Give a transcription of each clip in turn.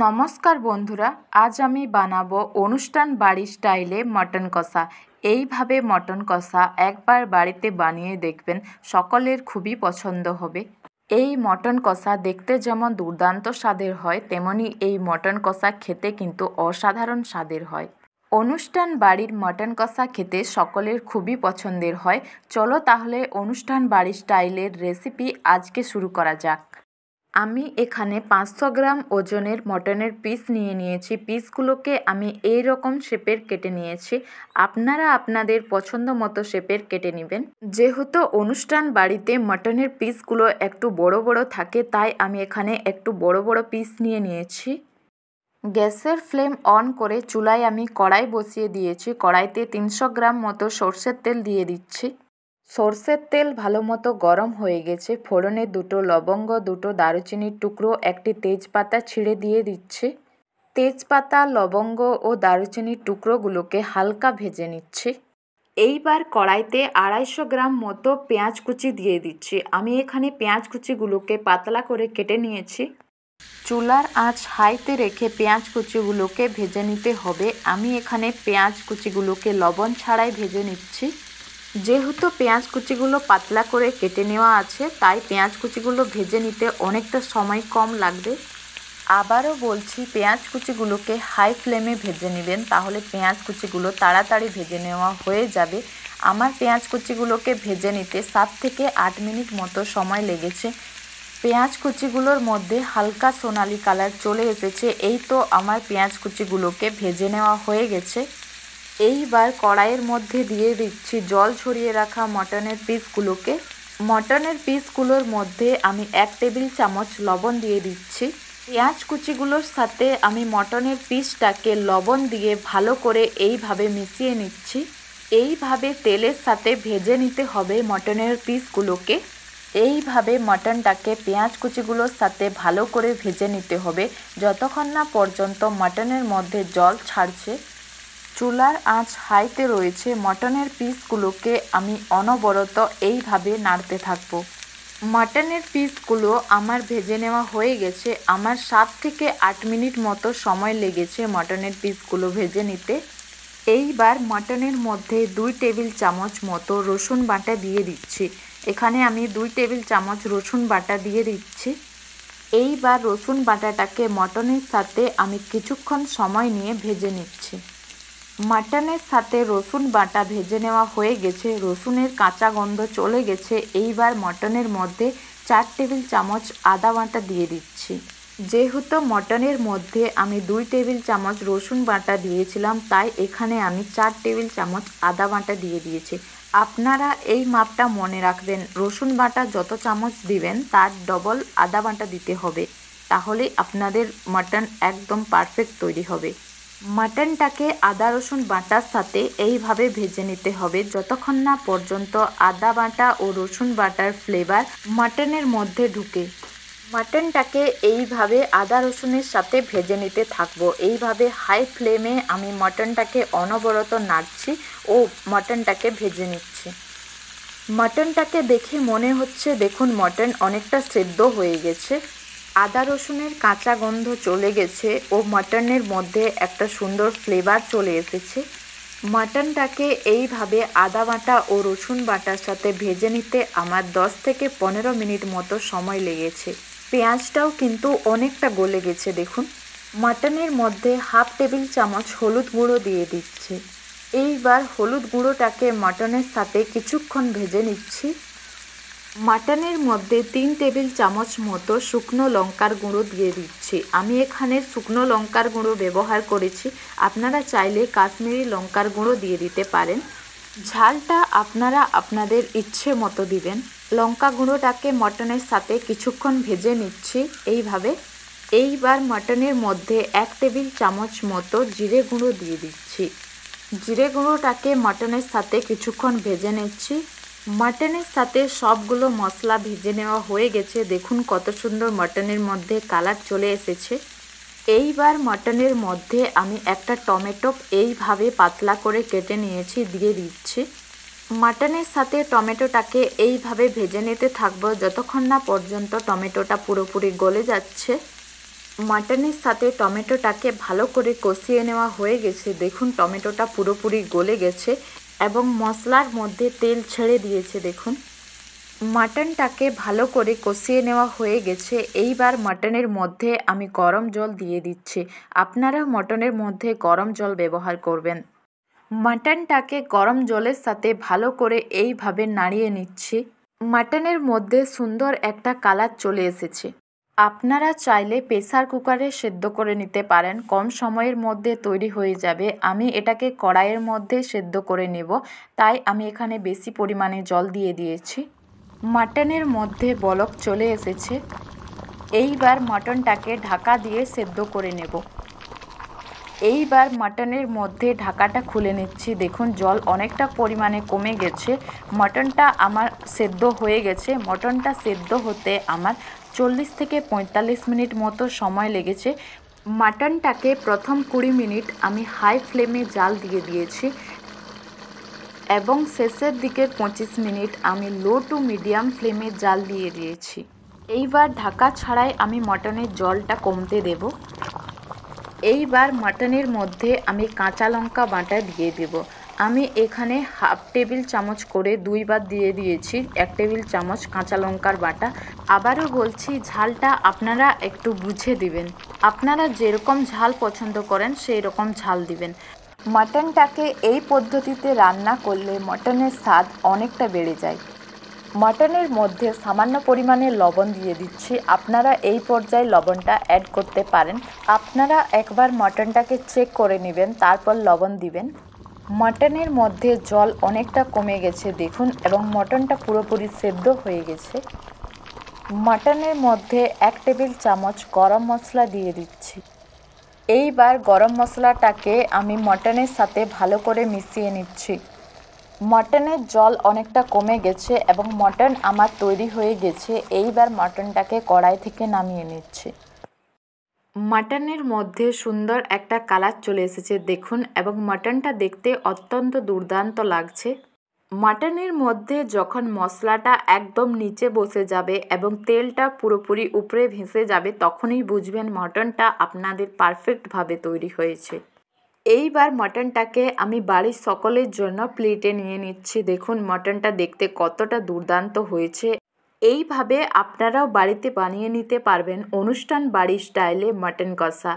নমস্কার বন্ধুরা, আজ আমি বানাবো অনুষ্ঠান বাড়ি স্টাইলে মটন কষা। এইভাবে মটন কষা একবার বাড়িতে বানিয়ে দেখবেন, সকলের খুবই পছন্দ হবে। এই মটন কষা দেখতে যেমন দুর্দান্ত স্বাদের হয়, তেমনি এই মটন কষা খেতে কিন্তু অসাধারণ স্বাদের হয়। অনুষ্ঠান বাড়ির মটন কষা খেতে সকলের খুবই পছন্দের হয়। চলো তাহলে অনুষ্ঠান বাড়ি স্টাইলের রেসিপি আজকে শুরু করা যাক। আমি এখানে 500 গ্রাম ওজনের মটনের পিস নিয়ে নিয়েছি। পিসগুলোকে আমি এই রকম শেপের কেটে নিয়েছি। আপনারা আপনাদের পছন্দ মতো শেপের কেটে নেবেন। যেহেতু অনুষ্ঠান বাড়িতে মটনের পিসগুলো একটু বড় বড় থাকে, তাই আমি এখানে একটু বড় বড় পিস নিয়ে নিয়েছি। গ্যাসের ফ্লেম অন করে চুলায় আমি কড়াই বসিয়ে দিয়েছি। কড়াইতে 300 গ্রাম মতো সর্ষের তেল দিয়ে দিচ্ছি। সর্ষের তেল ভালো মতো গরম হয়ে গেছে। ফোড়নে 2টো লবঙ্গ, 2টো দারুচিনির টুকরো, একটি তেজপাতা ছিঁড়ে দিয়ে দিচ্ছি। তেজপাতা, লবঙ্গ ও দারুচিনির টুকরোগুলোকে হালকা ভেজে নিচ্ছি। এইবার কড়াইতে 250 গ্রাম মতো পেঁয়াজ কুচি দিয়ে দিচ্ছি। আমি এখানে পেঁয়াজ কুচিগুলোকে পাতলা করে কেটে নিয়েছি। চুলার আঁচ হাইতে রেখে পেঁয়াজ কুচিগুলোকে ভেজে নিতে হবে। আমি এখানে পেঁয়াজ কুচিগুলোকে লবণ ছাড়াই ভেজে নিচ্ছি। যেহেতু পেঁয়াজ কুচিগুলো পাতলা করে কেটে নেওয়া আছে, তাই পেঁয়াজ কুচিগুলো ভেজে নিতে অনেকটা সময় কম লাগবে। আবারও বলছি, পেঁয়াজ কুচিগুলোকে হাই ফ্লেমে ভেজে নেবেন, তাহলে পেঁয়াজ কুচিগুলো তাড়াতাড়ি ভেজে নেওয়া হয়ে যাবে। আমার পেঁয়াজ কুচিগুলোকে ভেজে নিতে 7 থেকে 8 মিনিট মতো সময় লেগেছে। পেঁয়াজ কুচিগুলোর মধ্যে হালকা সোনালি কালার চলে এসেছে। এই তো আমার পেঁয়াজ কুচিগুলোকে ভেজে নেওয়া হয়ে গেছে। এইবার কড়াইয়ের মধ্যে দিয়ে দিচ্ছি জল ঝরিয়ে রাখা মটনের পিসগুলোকে। মটনের পিসগুলোর মধ্যে আমি 1 টেবিল চামচ লবণ দিয়ে দিচ্ছি। পেঁয়াজ কুচিগুলোর সাথে আমি মটনের পিসটাকে লবণ দিয়ে ভালো করে এইভাবে মিশিয়ে নিচ্ছি। এইভাবে তেলের সাথে ভেজে নিতে হবে মটনের পিসগুলোকে। এইভাবে মটনটাকে পেঁয়াজ কুচিগুলোর সাথে ভালো করে ভেজে নিতে হবে, যতক্ষণ না পর্যন্ত মটনের মধ্যে জল ছাড়ছে। চুলার আঁচ হাইতে রয়েছে। মটনের পিসগুলোকে আমি অনবরত এইভাবে নাড়তে থাকবো। মটনের পিসগুলো আমার ভেজে নেওয়া হয়ে গেছে। আমার 7 থেকে 8 মিনিট মতো সময় লেগেছে মটনের পিসগুলো ভেজে নিতে। এইবার মটনের মধ্যে 2 টেবিল চামচ মতো রসুন বাটা দিয়ে দিচ্ছি। এখানে আমি 2 টেবিল চামচ রসুন বাটা দিয়ে দিচ্ছি। এইবার রসুন বাটাটাকে মটনের সাথে আমি কিছুক্ষণ সময় নিয়ে ভেজে নিচ্ছি। মটনের সাথে রসুন বাটা ভেজে নেওয়া হয়ে গেছে। রসুনের কাঁচা গন্ধ চলে গেছে। এইবার মটনের মধ্যে 4 টেবিল চামচ আদা বাটা দিয়ে দিচ্ছি। যেহেতু মটনের মধ্যে আমি 2 টেবিল চামচ রসুন বাটা দিয়েছিলাম, তাই এখানে আমি 4 টেবিল চামচ আদা বাটা দিয়ে দিয়েছি। আপনারা এই মাপটা মনে রাখবেন, রসুন বাটা যত চামচ দিবেন তার ডবল আদা বাটা দিতে হবে, তাহলে আপনাদের মটন একদম পারফেক্ট তৈরি হবে। মটনটাকে আদা রসুন বাটার সাথে এইভাবে ভেজে নিতে হবে, যতক্ষণ না পর্যন্ত আদা বাটা ও রসুন বাটার ফ্লেভার মটনের মধ্যে ঢুকে। মটনটাকে এইভাবে আদা রসুনের সাথে ভেজে নিতে থাকবো। এইভাবে হাই ফ্লেমে আমি মটনটাকে অনবরত নাড়ছি ও মটনটাকে ভেজে নিচ্ছি। মটনটাকে দেখে মনে হচ্ছে, দেখুন মটন অনেকটা সেদ্ধ হয়ে গেছে। আদা রসুনের কাঁচা গন্ধ চলে গেছে ও মটনের মধ্যে একটা সুন্দর ফ্লেভার চলে এসেছে। মটনটাকে এইভাবে আদা বাটা ও রসুন বাটার সাথে ভেজে নিতে আমার 10 থেকে 15 মিনিট মতো সময় লেগেছে। পেঁয়াজটাও কিন্তু অনেকটা গলে গেছে দেখুন। মটনের মধ্যে 1/2 টেবিল চামচ হলুদ গুঁড়ো দিয়ে দিচ্ছি। এইবার হলুদ গুঁড়োটাকে মটনের সাথে কিছুক্ষণ ভেজে নিচ্ছি। মটনের মধ্যে 3 টেবিল চামচ মতো শুকনো লঙ্কার গুঁড়ো দিয়ে দিচ্ছি। আমি এখানে শুকনো লঙ্কার গুঁড়ো ব্যবহার করেছি, আপনারা চাইলে কাশ্মীরি লঙ্কার গুঁড়ো দিয়ে দিতে পারেন। ঝালটা আপনারা আপনাদের ইচ্ছে মতো দিবেন। লঙ্কা গুঁড়োটাকে মটনের সাথে কিছুক্ষণ ভেজে নিচ্ছি এইভাবে। এইবার মটনের মধ্যে 1 টেবিল চামচ মতো জিরে গুঁড়ো দিয়ে দিচ্ছি। জিরে গুঁড়োটাকে মটনের সাথে কিছুক্ষণ ভেজে নিচ্ছি। মটনের সাথে সবগুলো মশলা ভেজে নেওয়া হয়ে গেছে। দেখুন কত সুন্দর মটনের মধ্যে কালার চলে এসেছে। এইবার মটনের মধ্যে আমি একটা টমেটো এইভাবে পাতলা করে কেটে নিয়েছি, দিয়ে দিচ্ছি। মটনের সাথে টমেটোটাকে এইভাবে ভেজে নিতে থাকবো, যতক্ষণ না পর্যন্ত টমেটোটা পুরোপুরি গলে যাচ্ছে। মাটনের সাথে টমেটোটাকে ভালো করে কষিয়ে নেওয়া হয়ে গেছে। দেখুন টমেটোটা পুরোপুরি গলে গেছে এবং মশলার মধ্যে তেল ছেড়ে দিয়েছে। দেখুন মাটনটাকে ভালো করে কষিয়ে নেওয়া হয়ে গেছে। এইবার মাটনের মধ্যে আমি গরম জল দিয়ে দিচ্ছি। আপনারা মটনের মধ্যে গরম জল ব্যবহার করবেন। মাটনটাকে গরম জলের সাথে ভালো করে এইভাবে নাড়িয়ে নিচ্ছি। মাটনের মধ্যে সুন্দর একটা কালার চলে এসেছে। আপনারা চাইলে প্রেসার কুকারে সেদ্ধ করে নিতে পারেন, কম সময়ের মধ্যে তৈরি হয়ে যাবে। আমি এটাকে কড়াইয়ের মধ্যে সেদ্ধ করে নেব, তাই আমি এখানে বেশি পরিমাণে জল দিয়ে দিয়েছি। মাটনের মধ্যে বলক চলে এসেছে। এইবার মাটনটাকে ঢাকা দিয়ে সেদ্ধ করে নেব। এইবার মাটনের মধ্যে ঢাকাটা খুলে নিচ্ছি। দেখুন জল অনেকটা পরিমাণে কমে গেছে। মাটনটা আমার সেদ্ধ হয়ে গেছে। মাটনটা সেদ্ধ হতে আমার 40 থেকে 45 মিনিট মতো সময় লেগেছে। মাটনটাকে প্রথম 20 মিনিট আমি হাই ফ্লেমে জাল দিয়ে দিয়েছি এবং শেষের দিকের 25 মিনিট আমি লো টু মিডিয়াম ফ্লেমে জাল দিয়ে দিয়েছি। এইবার ঢাকা ছাড়াই আমি মাটনের জলটা কমতে দেব। এইবার মাটনের মধ্যে আমি কাঁচা লঙ্কা বাটা দিয়ে দেব। আমি এখানে হাফ টেবিল চামচ করে 2 বার দিয়ে দিয়েছি 1 টেবিল চামচ কাঁচা লঙ্কার বাটা। আবারও বলছি ঝালটা আপনারা একটু বুঝে দিবেন। আপনারা যেরকম ঝাল পছন্দ করেন সেই রকম ঝাল দিবেন। মাটনটাকে এই পদ্ধতিতে রান্না করলে মাটনের স্বাদ অনেকটা বেড়ে যায়। মাটনের মধ্যে সামান্য পরিমাণে লবণ দিয়ে দিচ্ছি। আপনারা এই পর্যায়ে লবণটা অ্যাড করতে পারেন। আপনারা একবার মাটনটাকে চেক করে নেবেন, তারপর লবণ দিবেন। মাটনের মধ্যে জল অনেকটা কমে গেছে দেখুন, এবং মাটনটা পুরোপুরি সেদ্ধ হয়ে গেছে। মাটনের মধ্যে 1 টেবিল চামচ গরম মশলা দিয়ে দিচ্ছি। এইবার গরম মশলাটাকে আমি মাটনের সাথে ভালো করে মিশিয়ে নিচ্ছি। মাটনের জল অনেকটা কমে গেছে এবং মাটন আমার তৈরি হয়ে গেছে। এইবার মাটনটাকে কড়াই থেকে নামিয়ে নিচ্ছি। মাটনের মধ্যে সুন্দর একটা কালার চলে এসেছে দেখুন, এবং মাটনটা দেখতে অত্যন্ত দুর্দান্ত লাগছে। মাটনের মধ্যে যখন মশলাটা একদম নিচে বসে যাবে এবং তেলটা পুরোপুরি উপরে ভেসে যাবে, তখনই বুঝবেন মাটনটা আপনাদের পারফেক্টভাবে তৈরি হয়েছে। এইবার মাটনটাকে আমি বাড়ির সকলের জন্য প্লেটে নিয়ে নিচ্ছি। দেখুন মাটনটা দেখতে কতটা দুর্দান্ত হয়েছে। এইভাবে আপনারাও বাড়িতে বানিয়ে নিতে পারবেন অনুষ্ঠান বাড়ির স্টাইলে মাটন কষা।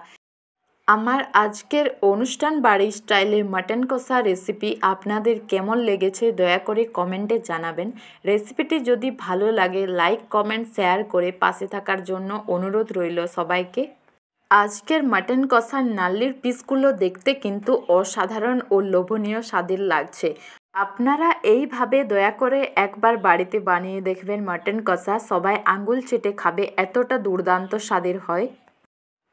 আমার আজকের অনুষ্ঠান বাড়ির স্টাইলে মাটন কষা রেসিপি আপনাদের কেমন লেগেছে দয়া করে কমেন্টে জানাবেন। রেসিপিটি যদি ভালো লাগে লাইক কমেন্ট শেয়ার করে পাশে থাকার জন্য অনুরোধ রইল সবাইকে। আজকের মাটন কষার নাল্লির পিসগুলো দেখতে কিন্তু অসাধারণ ও লোভনীয় স্বাদের লাগছে। আপনারা এইভাবে দয়া করে একবার বাড়িতে বানিয়ে দেখবেন মাটন কষা, সবাই আঙ্গুল চেটে খাবে, এতটা দুর্দান্ত স্বাদের হয়।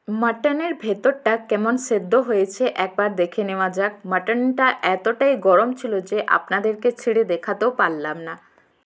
মাটনের ভেতরটা কেমন সেদ্ধ হয়েছে একবার দেখে নেওয়া যাক। মাটনটা এতটাই গরম ছিল যে আপনাদেরকে ছেড়ে দেখাতেও পারলাম না।